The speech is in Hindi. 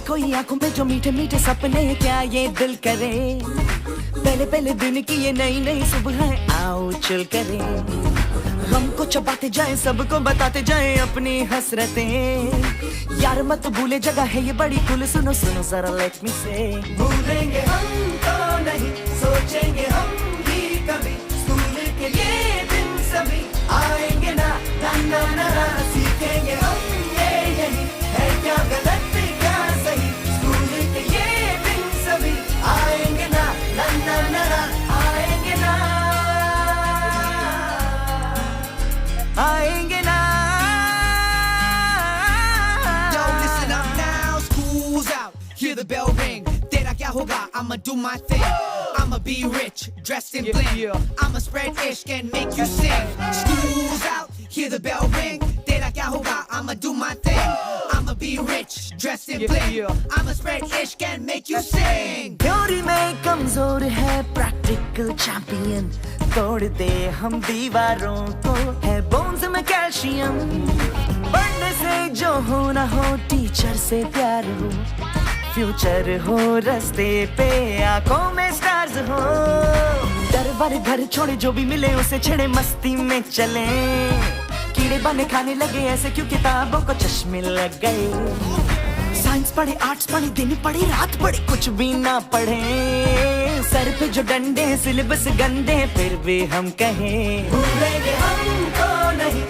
कोई आंखों में जो मीठे मीठे सपने, क्या ये दिल करे, पहले पहले दिन की ये नई नई सुबह आओ चिल करें, हमको चबाते जाए सबको बताते जाए अपनी हसरतें, यार मत भूले जगह है ये बड़ी कुल, सुनो सुनो जरा लेट मी से, भूलेंगे हम तो नहीं सोचेंगे हम भी कभी, स्कूल के ये दिन सभी आएंगे ना ना ना ना, सीखेंगे हम ये यही है क्या गलत क्या सही, स्कूल के ये दिन सभी आएंगे ना ना ना ना, आएंगे ना आएंगे ना। Yo, listen up now, school's out, hear the bell ring, तेरा क्या होगा, I'ma do my thing, I'ma be rich, dressed in bling, I'ma spread ishq and make you sing. School's out, hear the bell ring, तेरा क्या होगा, I'ma do my thing, I'ma be rich, dressed in bling, I'ma spread ishq and make you sing. Theory में कमजोर है प्रैक्टिकल चैंपियन, तोड़ दे हम दीवारों को, है बोन्स में कैल्शियम, पढ़ने से जो हो ना हो टीचर से प्यार हो, फ्यूचर हो रास्ते पे आंखों में स्टार्स हो, डर वाले घर छोड़े जो भी मिले उसे छेड़े मस्ती में चले, कीड़े बने खाने लगे ऐसे क्यों किताबों को चश्मे लग गए, साइंस पढ़े आर्ट्स पढ़े दिन पढ़े रात पढ़े कुछ भी ना पढ़े, सर पे जो डंडे सिलेबस गंदे फिर भी हम कहें भूलेंगे हमको नहीं